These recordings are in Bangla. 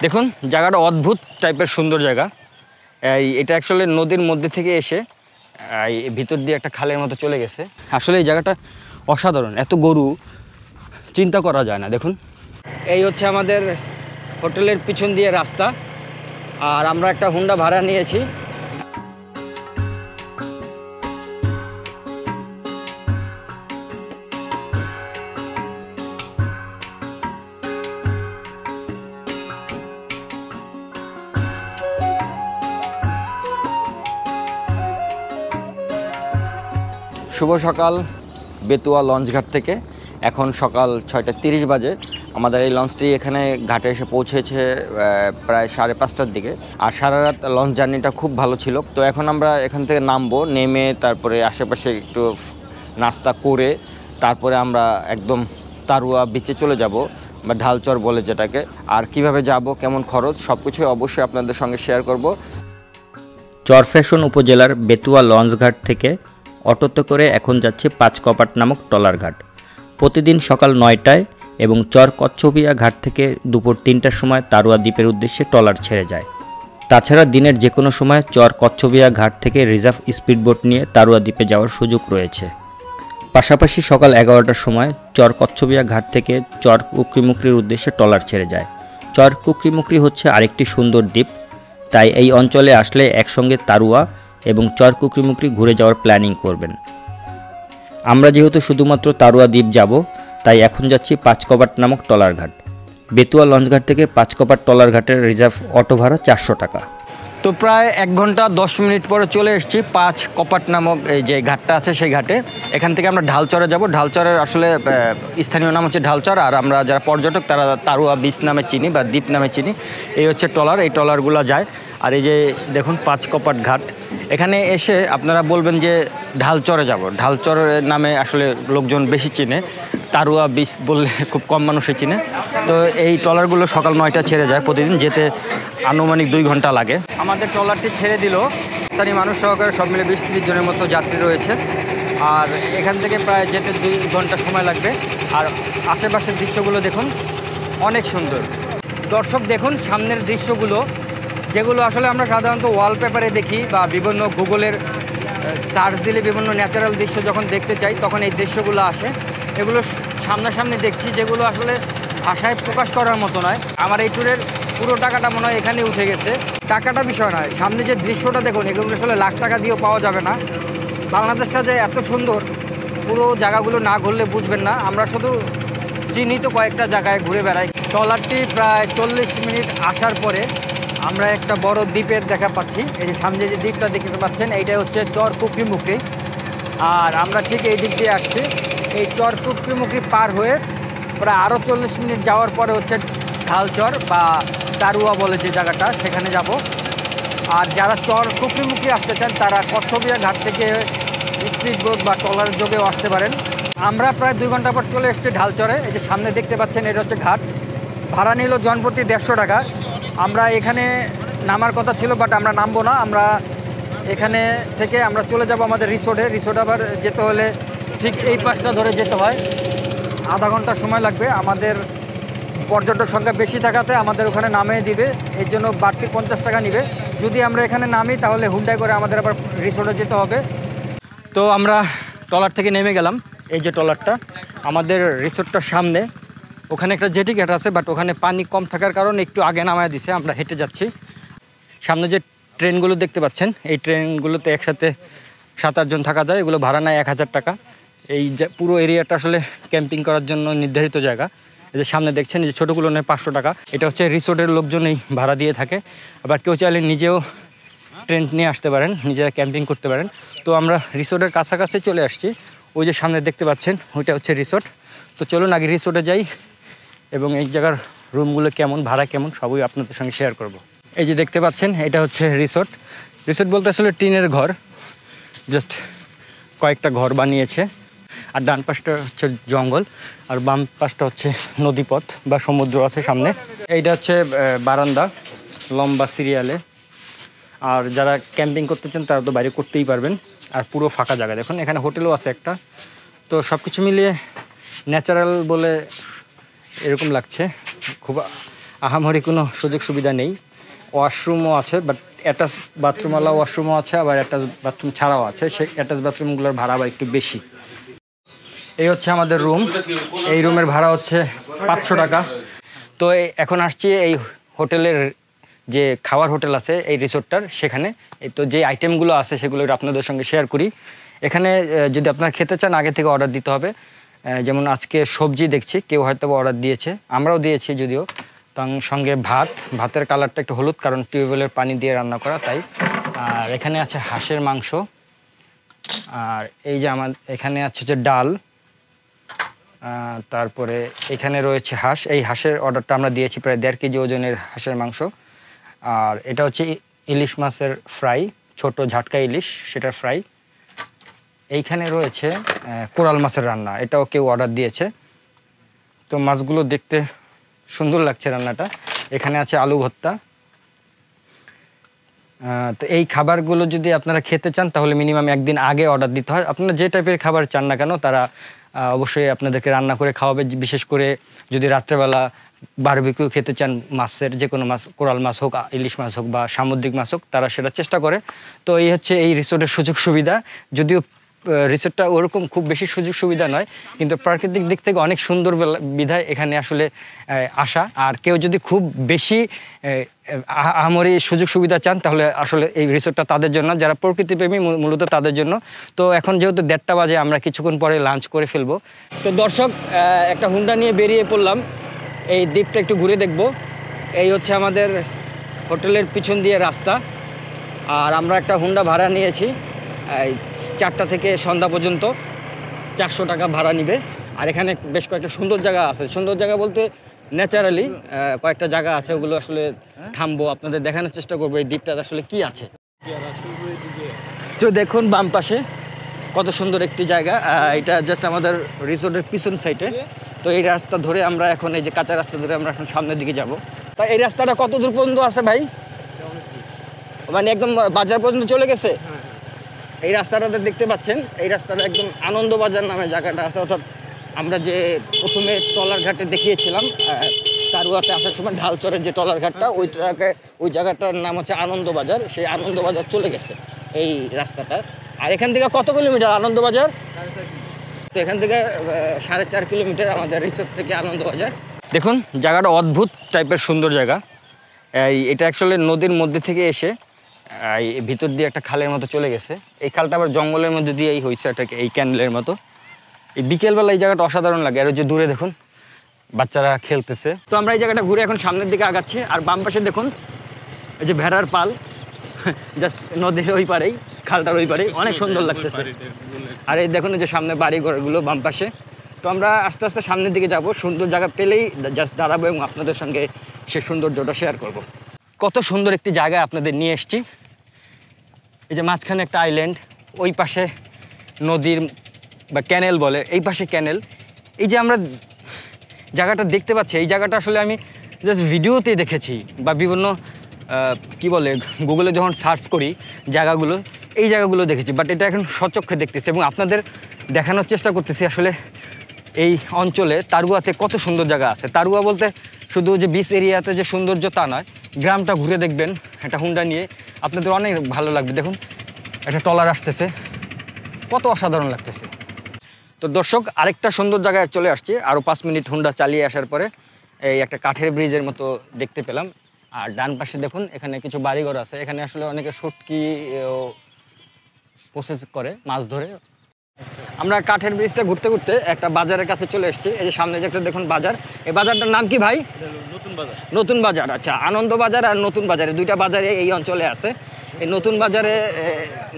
দেখুন জায়গাটা অদ্ভুত টাইপের সুন্দর জায়গা। এটা অ্যাকচুয়ালি নদীর মধ্যে থেকে এসে ভিতর দিয়ে একটা খালের মতো চলে গেছে। আসলে এই জায়গাটা অসাধারণ, এত গরু চিন্তা করা যায় না। দেখুন এই হচ্ছে আমাদের হোটেলের পিছন দিয়ে রাস্তা, আর আমরা একটা হুন্ডা ভাড়া নিয়েছি। শুভ সকাল বেতুয়া লঞ্চঘাট থেকে। এখন সকাল 6:30 বাজে। আমাদের এই লঞ্চটি এখানে ঘাটে এসে পৌঁছেছে প্রায় 5:30টার দিকে। আর সারা রাত লঞ্চ জার্নিটা খুব ভালো ছিল। তো এখন আমরা এখান থেকে নামবো, নেমে তারপরে আশেপাশে একটু নাস্তা করে তারপরে আমরা একদম তারুয়া বিচে চলে যাব, বা ঢালচর বলে যেটাকে। আর কিভাবে যাব, কেমন খরচ, সব কিছুই অবশ্যই আপনাদের সঙ্গে শেয়ার করব। চরফ্যাশন উপজেলার বেতুয়া লঞ্চঘাট থেকে অটোতে করে এখন যাচ্ছে পাঁচকপাট নামক ট্রলার ঘাট। প্রতিদিন সকাল 9টায় এবং চর কচ্ছপিয়া ঘাট থেকে দুপুর 3টার সময় তারুয়া দ্বীপের উদ্দেশ্যে ট্রলার ছেড়ে যায়। তাছাড়া দিনের যে কোনো সময় চর কচ্ছপিয়া ঘাট থেকে রিজার্ভ স্পিডবোট নিয়ে তারুয়া দ্বীপে যাওয়ার সুযোগ রয়েছে। পাশাপাশি সকাল 11টার সময় চর কচ্ছপিয়া ঘাট থেকে চর কুকরিমুকরির উদ্দেশ্যে ট্রলার ছেড়ে যায়। চর কুকরিমুকরি হচ্ছে আরেকটি সুন্দর দ্বীপ, তাই এই অঞ্চলে আসলে একসঙ্গে তারুয়া এবং চর কুকরিমুকরি ঘুরে যাওয়ার প্ল্যানিং করবেন। আমরা যেহেতু শুধুমাত্র তারুয়া দ্বীপ যাব, তাই এখন যাচ্ছি পাঁচকপাট নামক ট্রলার ঘাট। বেতুয়া লঞ্চঘাট থেকে পাঁচকপাট ট্রলার ঘাটের রিজার্ভ অটো ভাড়া 400 টাকা। তো প্রায় 1 ঘন্টা 10 মিনিট পরে চলে এসেছি পাঁচকপাট নামক এই যে ঘাটটা আছে সেই ঘাটে। এখান থেকে আমরা ঢালচরে যাব। ঢালচরের আসলে স্থানীয় নাম হচ্ছে ঢালচর, আর আমরা যারা পর্যটক তারা তারুয়া বিচ নামে চিনি বা দ্বীপ নামে চিনি। এই হচ্ছে ট্রলার, এই ট্রলারগুলো যায়। আর এই যে দেখুন পাঁচকপাট ঘাট, এখানে এসে আপনারা বলবেন যে ঢালচরে যাব। ঢালচর নামে আসলে লোকজন বেশি চিনে, তারুয়া বিচ বললে খুব কম মানুষই চিনে। তো এই ট্রলারগুলো সকাল 9টা ছেড়ে যায়, প্রতিদিন যেতে আনুমানিক 2 ঘন্টা লাগে। আমাদের ট্রলারটি ছেড়ে দিল, স্থানীয় মানুষ সহকারে সব মিলে 20-30 জনের মতো যাত্রী রয়েছে। আর এখান থেকে প্রায় যেতে 2 ঘন্টা সময় লাগবে। আর আশেপাশের দৃশ্যগুলো দেখুন, অনেক সুন্দর। দর্শক দেখুন সামনের দৃশ্যগুলো, যেগুলো আসলে আমরা সাধারণত ওয়ালপেপারে দেখি বা বিভিন্ন গুগলের সার্চ দিলে বিভিন্ন ন্যাচারাল দৃশ্য যখন দেখতে চাই তখন এই দৃশ্যগুলো আসে। এগুলো সামনাসামনি দেখছি, যেগুলো আসলে ভাষায় প্রকাশ করার মতো নয়। আমার এই ট্যুরের পুরো টাকাটা মনে হয় এখানে উঠে গেছে। টাকাটা বিষয় নয়, সামনে যে দৃশ্যটা দেখুন, এগুলো আসলে লাখ টাকা দিয়েও পাওয়া যাবে না। বাংলাদেশটা যে এত সুন্দর, পুরো জায়গাগুলো না ঘুরলে বুঝবেন না। আমরা শুধু চিহ্নিত কয়েকটা জায়গায় ঘুরে বেড়াই। ট্রলারটি প্রায় 40 মিনিট আসার পরে আমরা একটা বড় দ্বীপের দেখা পাচ্ছি। এই যে সামনে যে দ্বীপটা দেখতে পাচ্ছেন, এইটা হচ্ছে চর কুকরিমুকরি। আর আমরা ঠিক এই দিক দিয়ে আসছি। এই চর কুকরিমুকরি পার হয়ে প্রায় আরও 40 মিনিট যাওয়ার পরে হচ্ছে ঢালচর বা তারুয়া বলে যে জায়গাটা, সেখানে যাব। আর যারা চর কুকরিমুকরি আসতে চান তারা কচ্ছপিয়া ঘাট থেকে স্পিডবোট বা ট্রলারের যোগেও আসতে পারেন। আমরা প্রায় 2 ঘন্টা পর চলে এসেছি ঢালচরে। এই যে সামনে দেখতে পাচ্ছেন এটা হচ্ছে ঘাট। ভাড়া নিল জনপ্রতি 150 টাকা। আমরা এখানে নামার কথা ছিল, বাট আমরা নামবো না। আমরা এখানে থেকে আমরা চলে যাব আমাদের রিসোর্টে। রিসোর্ট আবার যেতে হলে ঠিক এই পাশটা ধরে যেতে হয়, আধা ঘন্টা সময় লাগবে। আমাদের পর্যটক সংখ্যা বেশি থাকাতে আমাদের ওখানে নামিয়ে দিবে, এর জন্য বাড়তি 50 টাকা নেবে। যদি আমরা এখানে নামি তাহলে হুন্ডাই করে আমাদের আবার রিসোর্টে যেতে হবে। তো আমরা ট্রলার থেকে নেমে গেলাম। এই যে ট্রলারটা আমাদের রিসোর্টটার সামনে, ওখানে একটা জেটি ঘাট আছে, বাট ওখানে পানি কম থাকার কারণে একটু আগে নামায় দিছে। আমরা হেঁটে যাচ্ছি। সামনে যে ট্রেনগুলো দেখতে পাচ্ছেন, এই ট্রেনগুলোতে একসাথে 7-8 জন থাকা যায়। এগুলো ভাড়া নেয় 1000 টাকা। এই যে পুরো এরিয়াটা আসলে ক্যাম্পিং করার জন্য নির্ধারিত জায়গা। এই যে সামনে দেখছেন, এই যে ছোটোগুলো নেয় 500 টাকা। এটা হচ্ছে রিসোর্টের লোকজনই ভাড়া দিয়ে থাকে। আবার কেউ চাইলে নিজেও ট্রেন নিয়ে আসতে পারেন, নিজেরা ক্যাম্পিং করতে পারেন। তো আমরা রিসোর্টের কাছাকাছি চলে আসছি। ওই যে সামনে দেখতে পাচ্ছেন ওইটা হচ্ছে রিসোর্ট। তো চলুন আগে রিসোর্টে যাই এবং এই জায়গার রুমগুলো কেমন, ভাড়া কেমন, সবই আপনাদের সঙ্গে শেয়ার করব। এই যে দেখতে পাচ্ছেন এটা হচ্ছে রিসোর্ট। রিসোর্ট বলতে আসলে টিনের ঘর, জাস্ট কয়েকটা ঘর বানিয়েছে। আর ডান পাশটা হচ্ছে জঙ্গল, আর বাম পাশটা হচ্ছে নদীপথ বা সমুদ্র আছে সামনে। এইটা হচ্ছে বারান্দা, লম্বা সিরিয়ালে। আর যারা ক্যাম্পিং করতে চান তারা তো বাইরে করতেই পারবেন। আর পুরো ফাঁকা জায়গা দেখুন, এখানে হোটেলও আছে একটা। তো সব কিছু মিলিয়ে ন্যাচারাল বলে এরকম লাগছে, খুব আহামরি কোনো সুযোগ সুবিধা নেই। ওয়াশরুমও আছে, বাট অ্যাটাচ বাথরুমওয়ালা ওয়াশরুমও আছে, আবার অ্যাটাচ বাথরুম ছাড়াও আছে। সেই অ্যাটাচ বাথরুমগুলোর ভাড়া আবার একটু বেশি। এই হচ্ছে আমাদের রুম। এই রুমের ভাড়া হচ্ছে 500 টাকা। তো এখন আসছি এই হোটেলের যে খাওয়ার হোটেল আছে এই রিসোর্টটার, সেখানে তো যে আইটেমগুলো আছে সেগুলো আপনাদের সঙ্গে শেয়ার করি। এখানে যদি আপনারা খেতে চান আগে থেকে অর্ডার দিতে হবে। যেমন আজকে সবজি দেখছি কেউ হয়তো অর্ডার দিয়েছে, আমরাও দিয়েছি যদিও। তার সঙ্গে ভাতের কালারটা একটু হলুদ, কারণ টিউবওয়েলের পানি দিয়ে রান্না করা তাই। আর এখানে আছে হাঁসের মাংস, আর এই যে এখানে আছে যে ডাল, তারপরে এখানে রয়েছে হাঁস। এই হাঁসের অর্ডারটা আমরা দিয়েছি প্রায় 1.5 কেজি ওজনের হাঁসের মাংস। আর এটা হচ্ছে ইলিশ মাছের ফ্রাই, ছোট ঝাটকা ইলিশ, সেটা ফ্রাই। এইখানে রয়েছে কোরাল মাছের রান্না, এটাও কেউ অর্ডার দিয়েছে। তো মাছগুলো দেখতে সুন্দর লাগছে রান্নাটা। এখানে আছে আলু ভর্তা। তো এই খাবারগুলো যদি আপনারা খেতে চান তাহলে মিনিমাম একদিন আগে অর্ডার দিতে হয়। আপনারা যে টাইপের খাবার চান না কেন তারা অবশ্যই আপনাদেরকে রান্না করে খাওয়াবে। বিশেষ করে যদি রাত্রেবেলা বারবিকিউ খেতে চান, মাছের যে কোনো মাছ, কোরাল মাছ হোক, ইলিশ মাছ হোক বা সামুদ্রিক মাছ হোক, তারা সেটা চেষ্টা করে। তো এই হচ্ছে এই রিসোর্টের সুযোগ সুবিধা। যদিও রিসোর্টটা ওরকম খুব বেশি সুযোগ সুবিধা নয়, কিন্তু প্রাকৃতিক দিক থেকে অনেক সুন্দর বিধায় এখানে আসলে আসা। আর কেউ যদি খুব বেশি আহামরি সুযোগ সুবিধা চান তাহলে আসলে এই রিসোর্টটা তাদের জন্য, যারা প্রকৃতিপ্রেমী মূলত তাদের জন্য। তো এখন যেহেতু 1:30 বাজে, আমরা কিছুক্ষণ পরে লাঞ্চ করে ফেলবো। তো দর্শক, একটা হুন্ডা নিয়ে বেরিয়ে পড়লাম, এই দ্বীপটা একটু ঘুরে দেখব। এই হচ্ছে আমাদের হোটেলের পিছন দিয়ে রাস্তা। আর আমরা একটা হুন্ডা ভাড়া নিয়েছি, 4টা থেকে সন্ধ্যা পর্যন্ত 400 টাকা ভাড়া নিবে। আর এখানে বেশ কয়েকটা সুন্দর জায়গা আছে। সুন্দর জায়গা বলতে ন্যাচারালি কয়েকটা জায়গা আছে, ওগুলো আসলে থামবো, আপনাদের দেখানোর চেষ্টা করবো এই দ্বীপটাতে আসলে কি আছে। তো দেখুন বাম পাশে কত সুন্দর একটি জায়গা। এটা জাস্ট আমাদের রিসোর্টের পিছন সাইডে। তো এই রাস্তা ধরে আমরা এখন, এই যে কাঁচা রাস্তা ধরে আমরা এখন সামনের দিকে যাব। তা এই রাস্তাটা কত দূর পর্যন্ত আছে ভাই? মানে একদম বাজার পর্যন্ত চলে গেছে? এই রাস্তাটাতে দেখতে পাচ্ছেন, এই রাস্তাটা একদম আনন্দবাজার নামে জায়গাটা আছে। অর্থাৎ আমরা যে প্রথমে ট্রলার ঘাটে দেখিয়েছিলাম তারুয়াতে আসার সময়, ঢালচরের যে ট্রলার ঘাটটা, ওই জায়গাটার নাম হচ্ছে আনন্দবাজার। সেই আনন্দবাজার চলে গেছে এই রাস্তাটা। আর এখান থেকে কত কিলোমিটার আনন্দবাজার? তো এখান থেকে 4.5 কিলোমিটার আমাদের রিসোর্ট থেকে আনন্দবাজার। দেখুন জায়গাটা অদ্ভুত টাইপের সুন্দর জায়গা। এটা অ্যাকচুয়ালি নদীর মধ্যে থেকে এসে এই ভিতর দিয়ে একটা খালের মতো চলে গেছে। এই খালটা আবার জঙ্গলের মধ্যে দিয়েই হয়েছে, এটাকে এই ক্যানেলের মতো। এই বিকেলবেলা এই জায়গাটা অসাধারণ লাগে। আর ওই যে দূরে দেখুন বাচ্চারা খেলতেছে। তো আমরা এই জায়গাটা ঘুরে এখন সামনের দিকে আগাচ্ছি। আর বাম পাশে দেখুন এই যে ভেড়ার পাল, জাস্ট নদীর ওই পারেই, খালটার ওই পারেই, অনেক সুন্দর লাগতেছে। আর এই দেখুন এই যে সামনে বাড়ি ঘরগুলো বাম পাশে। তো আমরা আস্তে আস্তে সামনের দিকে যাব। সুন্দর জায়গা পেলেই জাস্ট দাঁড়াবো এবং আপনাদের সঙ্গে সে সৌন্দর্যটা শেয়ার করব। কত সুন্দর একটি জায়গায় আপনাদের নিয়ে এসেছি। এই যে মাঝখানে একটা আইল্যান্ড, ওই পাশে নদীর বা ক্যানেল বলে, এই পাশে ক্যানেল। এই যে আমরা জায়গাটা দেখতে পাচ্ছি, এই জায়গাটা আসলে আমি জাস্ট ভিডিওতেই দেখেছি বা বিভিন্ন কি বলে গুগলে যখন সার্চ করি জায়গাগুলো, এই জায়গাগুলো দেখেছি। বাট এটা এখন সচক্ষে দেখতেছি এবং আপনাদের দেখানোর চেষ্টা করতেছি আসলে এই অঞ্চলে তারুয়াতে কত সুন্দর জায়গা আছে। তারুয়া বলতে শুধু যে বিচ এরিয়াতে যে সৌন্দর্য তা নয়, গ্রামটা ঘুরে দেখবেন একটা হুন্ডা নিয়ে, আপনাদের অনেক ভালো লাগবে। দেখুন একটা ট্রলার আসতেছে, কত অসাধারণ লাগতেছে। তো দর্শক, আরেকটা সুন্দর জায়গায় চলে আসছি। আরও 5 মিনিট হুন্ডা চালিয়ে আসার পরে এই একটা কাঠের ব্রিজের মতো দেখতে পেলাম। আর ডান পাশে দেখুন এখানে কিছু বাড়িঘর আছে। এখানে আসলে অনেকে শুটকি প্রসেস করে, মাছ ধরে। আমরা কাঠের ব্রিজটা ঘুরতে ঘুরতে একটা বাজারের কাছে চলে এসেছি। এই যে সামনে যে একটা দেখুন বাজার, এই বাজারটার নাম কি ভাই? নতুন বাজার। আচ্ছা, আনন্দ বাজার আর নতুন বাজারে, দুইটা বাজারে এই অঞ্চলে আছে। এই নতুন বাজারে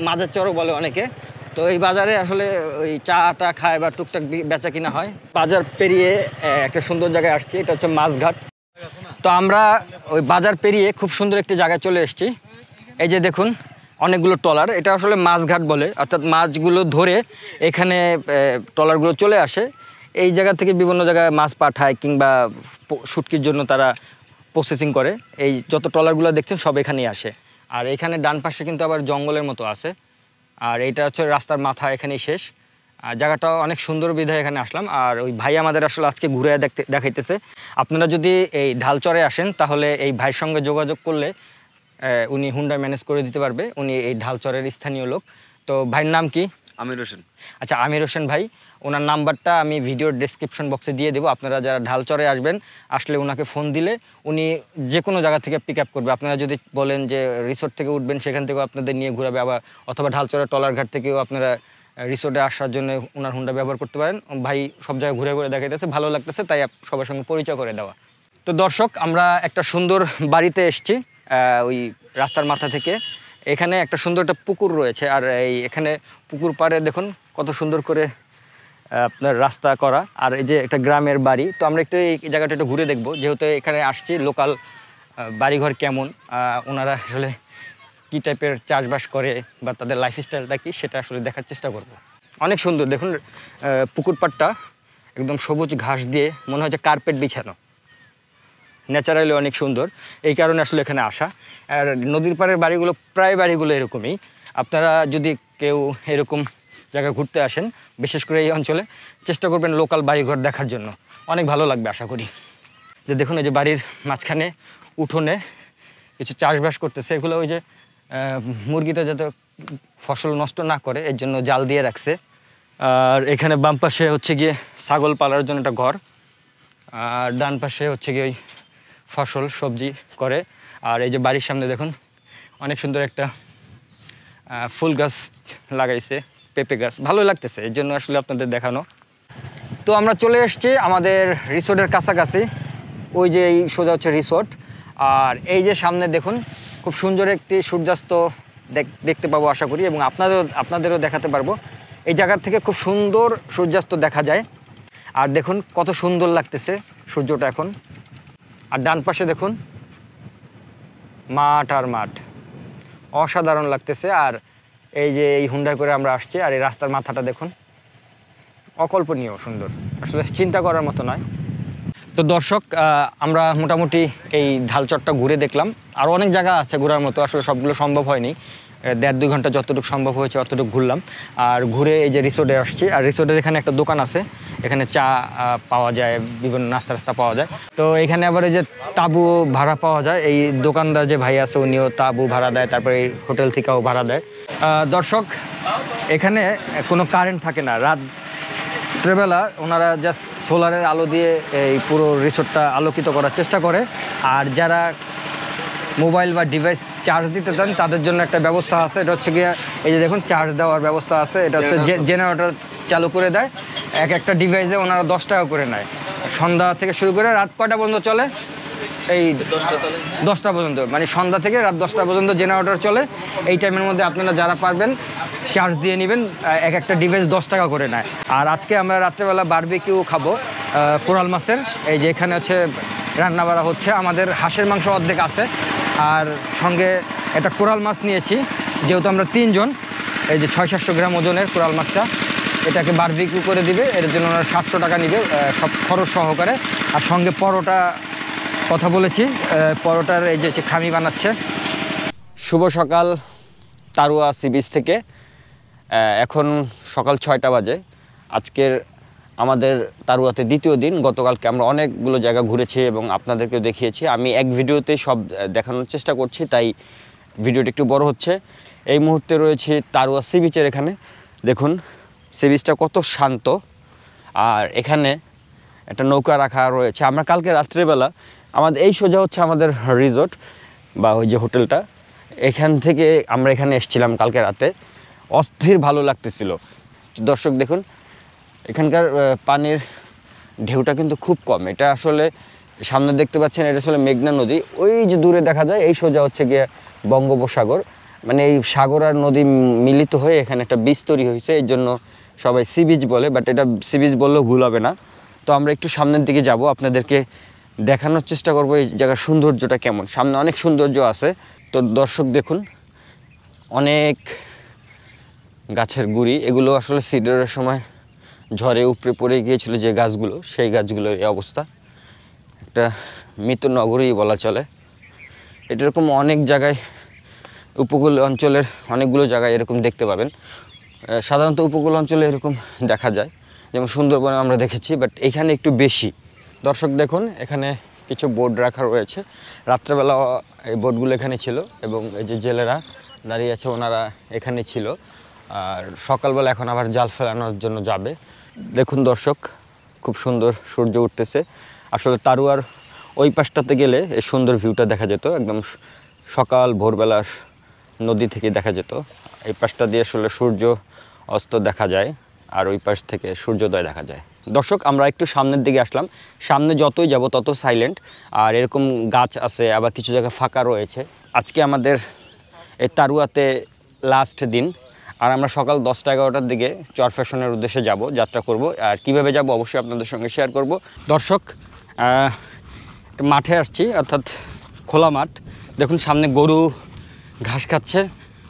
মাছের চরও বলে অনেকে। তো এই বাজারে আসলে ওই চাটা খায় বা টুকটাক বেচা কিনা হয়। বাজার পেরিয়ে একটা সুন্দর জায়গায় আসছি, এটা হচ্ছে মাছঘাট। তো আমরা ওই বাজার পেরিয়ে খুব সুন্দর একটি জায়গায় চলে এসেছি। এই যে দেখুন অনেকগুলো ট্রলার, এটা আসলে মাছঘাট বলে। অর্থাৎ মাছগুলো ধরে এখানে ট্রলারগুলো চলে আসে। এই জায়গা থেকে বিভিন্ন জায়গায় মাছ পাঠায় কিংবা শুটকির জন্য তারা প্রসেসিং করে। এই যত ট্রলারগুলো দেখছেন সব এখানেই আসে। আর এখানে ডান পাশে কিন্তু আবার জঙ্গলের মতো আছে। আর এইটা হচ্ছে রাস্তার মাথা, এখানেই শেষ। জায়গাটা অনেক সুন্দর বিধায় এখানে আসলাম। আর ওই ভাই আমাদের আসলে আজকে ঘুরে দেখাইতেছে। আপনারা যদি এই ঢালচরে আসেন তাহলে এই ভাইয়ের সঙ্গে যোগাযোগ করলে উনি হুন্ডা ম্যানেজ করে দিতে পারবে। উনি এই ঢালচরের স্থানীয় লোক। তো ভাইয়ের নাম কি? আমির হোসেন। আচ্ছা, আমির হোসেন ভাই, ওনার নাম্বারটা আমি ভিডিওর ডেসক্রিপশন বক্সে দিয়ে দেবো। আপনারা যারা ঢালচরে আসবেন, আসলে ওনাকে ফোন দিলে উনি যে কোনো জায়গা থেকে পিক আপ করবে। আপনারা যদি বলেন যে রিসোর্ট থেকে উঠবেন, সেখান থেকেও আপনাদের নিয়ে ঘুরাবে, আবার অথবা ঢালচরের টলারঘাট থেকেও আপনারা রিসোর্টে আসার জন্য ওনার হুন্ডা ব্যবহার করতে পারেন। ভাই সব জায়গায় ঘুরে ঘুরে দেখাইতেছে, ভালো লাগতেছে, তাই সবার সঙ্গে পরিচয় করে দেওয়া। তো দর্শক, আমরা একটা সুন্দর বাড়িতে এসেছি ওই রাস্তার মাথা থেকে। এখানে একটা সুন্দর একটা পুকুর রয়েছে, আর এখানে পুকুর পাড়ে দেখুন কত সুন্দর করে আপনার রাস্তা করা, আর এই যে একটা গ্রামের বাড়ি। তো আমরা একটু এই জায়গাটা একটু ঘুরে দেখবো, যেহেতু এখানে আসছি। লোকাল বাড়িঘর কেমন, ওনারা আসলে কী টাইপের চাষবাস করে বা তাদের লাইফস্টাইলটা কী, সেটা আসলে দেখার চেষ্টা করব। অনেক সুন্দর দেখুন, পুকুর পাড়টা একদম সবুজ ঘাস দিয়ে মনে হচ্ছে কার্পেট বিছানো, ন্যাচারালি অনেক সুন্দর। এই কারণে আসলে এখানে আসা। আর নদীর পাড়ের বাড়িগুলো, প্রায় বাড়িগুলো এরকমই। আপনারা যদি কেউ এরকম জায়গায় ঘুরতে আসেন, বিশেষ করে এই অঞ্চলে, চেষ্টা করবেন লোকাল বাড়িঘর দেখার জন্য, অনেক ভালো লাগবে আশা করি। যে দেখুন, এই যে বাড়ির মাঝখানে উঠোনে কিছু চাষবাস করতেছে। এগুলো ওই যে মুরগিটা যাতে ফসল নষ্ট না করে এর জন্য জাল দিয়ে রাখছে। আর এখানে বাম পাশে হচ্ছে গিয়ে ছাগল পালার জন্য একটা ঘর, আর ডান পাশে হচ্ছে গিয়ে ওই ফসল সবজি করে। আর এই যে বাড়ির সামনে দেখুন অনেক সুন্দর একটা ফুল গাছ লাগাইছে, পেঁপে গাছ, ভালো লাগতেছে, এর জন্য আসলে আপনাদের দেখানো। তো আমরা চলে এসেছি আমাদের রিসোর্টের কাছাকাছি। ওই যে এই সোজা হচ্ছে রিসোর্ট, আর এই যে সামনে দেখুন খুব সুন্দর একটি সূর্যাস্ত দেখতে পাবো আশা করি, এবং আপনাদেরও দেখাতে পারবো। এই জায়গার থেকে খুব সুন্দর সূর্যাস্ত দেখা যায়। আর দেখুন কত সুন্দর লাগতেছে সূর্যটা এখন। আর ডান পাশে দেখুন মাঠ আর মাঠ, অসাধারণ লাগতেছে। আর এই যে এই হুন্ডায় করে আমরা আসছি, আর এই রাস্তার মাথাটা দেখুন, অকল্পনীয় সুন্দর, আসলে চিন্তা করার মতো নয়। তো দর্শক, আমরা মোটামুটি এই ঢালচরটা ঘুরে দেখলাম। আর অনেক জায়গা আছে ঘোরার মতো, আসলে সবগুলো সম্ভব হয়নি। 1.5-2 ঘন্টা যতটুকু সম্ভব হয়েছে অতটুকু ঘুরলাম। আর ঘুরে এই যে রিসোর্টে আসছি, আর রিসোর্টের এখানে একটা দোকান আছে, এখানে চা পাওয়া যায়, বিভিন্ন নাস্তা পাওয়া যায়। তো এখানে আবার এই যে তাঁবু ভাড়া পাওয়া যায়। এই দোকানদার যে ভাই আছে উনিও তাঁবু ভাড়া দেয়, তারপরে এই হোটেল থেকেও ভাড়া দেয়। দর্শক, এখানে কোনো কারেন্ট থাকে না। রাত্রেবেলা ওনারা জাস্ট সোলারের আলো দিয়ে এই পুরো রিসোর্টটা আলোকিত করার চেষ্টা করে। আর যারা মোবাইল বা ডিভাইস চার্জ দিতে চান তাদের জন্য একটা ব্যবস্থা আছে, এটা হচ্ছে গিয়ে এই যে দেখুন চার্জ দেওয়ার ব্যবস্থা আছে। এটা হচ্ছে জেনারেটর চালু করে দেয়, একটা ডিভাইসে ওনারা 10 টাকা করে নেয়। সন্ধ্যা থেকে শুরু করে রাত কয়টা পর্যন্ত চলে? এই 10টা পর্যন্ত, মানে সন্ধ্যা থেকে রাত 10টা পর্যন্ত জেনারেটর চলে। এই টাইমের মধ্যে আপনারা যারা পারবেন চার্জ দিয়ে নেবেন, একটা ডিভাইস 10 টাকা করে নেয়। আর আজকে আমরা রাত্রেবেলা বারবিকিউ খাবো কোরাল মাছের। এই যে এখানে হচ্ছে রান্না বাড়া হচ্ছে, আমাদের হাঁসের মাংস অর্ধেক আছে, আর সঙ্গে একটা কোরাল মাছ নিয়েছি, যেহেতু আমরা 3 জন। এই যে 600-700 গ্রাম ওজনের কোরাল মাছটা, এটাকে বারবিকিউ করে দিবে, এর জন্য ওনারা 700 টাকা নিবে সব খরচ সহকারে। আর সঙ্গে পরোটা কথা বলেছি, পরোটার এই যে খামি বানাচ্ছে। শুভ সকাল তারুয়া সি বিচ থেকে। এখন সকাল 6টা বাজে। আজকের আমাদের তারুয়াতে দ্বিতীয় দিন। গতকালকে আমরা অনেকগুলো জায়গা ঘুরেছি এবং আপনাদেরকেও দেখিয়েছি। আমি এক ভিডিওতে সব দেখানোর চেষ্টা করছি, তাই ভিডিওটা একটু বড় হচ্ছে। এই মুহূর্তে রয়েছে তারুয়া সি বিচের এখানে। দেখুন সি বিচটা কত শান্ত, আর এখানে একটা নৌকা রাখা রয়েছে। আমরা কালকে রাত্রেবেলা আমাদের এই সোজা হচ্ছে আমাদের রিসোর্ট বা ওই যে হোটেলটা, এখান থেকে আমরা এখানে এসেছিলাম কালকে রাতে। অস্থির ভালো লাগতেছিল। দর্শক দেখুন এখানকার পানির ঢেউটা কিন্তু খুব কম। এটা আসলে সামনে দেখতে পাচ্ছেন, এটা আসলে মেঘনা নদী। ওই যে দূরে দেখা যায় এই সোজা হচ্ছে গিয়ে বঙ্গোপসাগর, মানে এই সাগর আর নদী মিলিত হয়ে এখানে একটা বীজ তৈরি হয়েছে। এই জন্য সবাই সি বিচ বলে, বাট এটা সি বিচ বললেও ভুল হবে না। তো আমরা একটু সামনের দিকে যাব, আপনাদেরকে দেখানোর চেষ্টা করব এই জায়গার সৌন্দর্যটা কেমন। সামনে অনেক সৌন্দর্য আছে। তো দর্শক দেখুন অনেক গাছের গুঁড়ি, এগুলো আসলে সিডারের সময় ঝড়ে উপড়ে পড়ে গিয়েছিল যে গাছগুলো, সেই গাছগুলোর এই অবস্থা। একটা মৃত নগরী বলা চলে। এরকম অনেক জায়গায় উপকূল অঞ্চলের অনেকগুলো জায়গায় এরকম দেখতে পাবেন। সাধারণত উপকূল অঞ্চলে এরকম দেখা যায়, যেমন সুন্দরবনে আমরা দেখেছি, বাট এখানে একটু বেশি। দর্শক দেখুন, এখানে কিছু বোট রাখা রয়েছে। রাত্রেবেলা এই বোটগুলো এখানে ছিল এবং এই যে জেলেরা দাঁড়িয়ে আছে ওনারা এখানে ছিল। আর সকালবেলা এখন আবার জাল ফেলানোর জন্য যাবে। দেখুন দর্শক, খুব সুন্দর সূর্য উঠতেছে। আসলে তারুয়ার ওই পাশটাতে গেলে এই সুন্দর ভিউটা দেখা যেত, একদম সকাল ভোরবেলা নদী থেকে দেখা যেত। এই পাশটা দিয়ে আসলে সূর্য অস্ত দেখা যায় আর ওই পাশ থেকে সূর্যোদয় দেখা যায়। দর্শক, আমরা একটু সামনের দিকে আসলাম। সামনে যতই যাব তত সাইলেন্ট, আর এরকম গাছ আছে, আবার কিছু জায়গা ফাঁকা রয়েছে। আজকে আমাদের এই তারুয়াতে লাস্ট দিন, আর আমরা সকাল 10টা-11টার দিকে চর ফ্যাশনের উদ্দেশ্যে যাব, যাত্রা করব। আর কিভাবে যাব অবশ্যই আপনাদের সঙ্গে শেয়ার করব। দর্শক, মাঠে আসছি, অর্থাৎ খোলা মাঠ। দেখুন সামনে গরু ঘাস খাচ্ছে,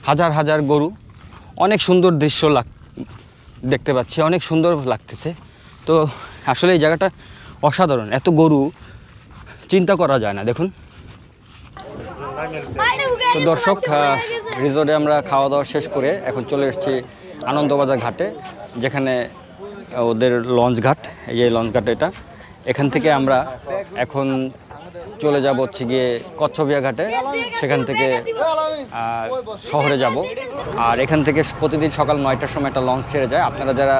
হাজার হাজার গরু। অনেক সুন্দর দৃশ্য দেখতে পাচ্ছি, অনেক সুন্দর লাগতেছে। তো আসলে এই জায়গাটা অসাধারণ, এত গরু চিন্তা করা যায় না। দেখুন তো দর্শক, রিসোর্টে আমরা খাওয়া দাওয়া শেষ করে এখন চলে এসেছি আনন্দবাজার ঘাটে, যেখানে ওদের লঞ্চ ঘাট। এই যে লঞ্চ ঘাট, এটা এখান থেকে আমরা এখন চলে যাব হচ্ছে গিয়ে কচ্ছপিয়া ঘাটে, সেখান থেকে শহরে যাব। আর এখান থেকে প্রতিদিন সকাল 9টার সময় একটা লঞ্চ ছেড়ে যায়। আপনারা যারা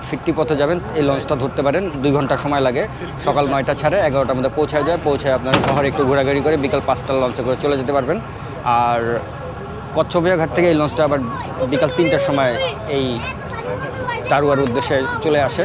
ফিরতি পথে যাবেন এই লঞ্চটা ধরতে পারেন, 2 ঘন্টা সময় লাগে। সকাল 9টা ছাড়ে 11টার মধ্যে পৌঁছায় যায়। পৌঁছায় আপনারা শহরে একটু ঘোরাঘুরি করে বিকাল 5টার লঞ্চে করে চলে যেতে পারবেন। আর কচ্ছপিয়া ঘাট থেকে এই লঞ্চটা আবার বিকাল 3টার সময় এই তারুয়ার উদ্দেশ্যে চলে আসে।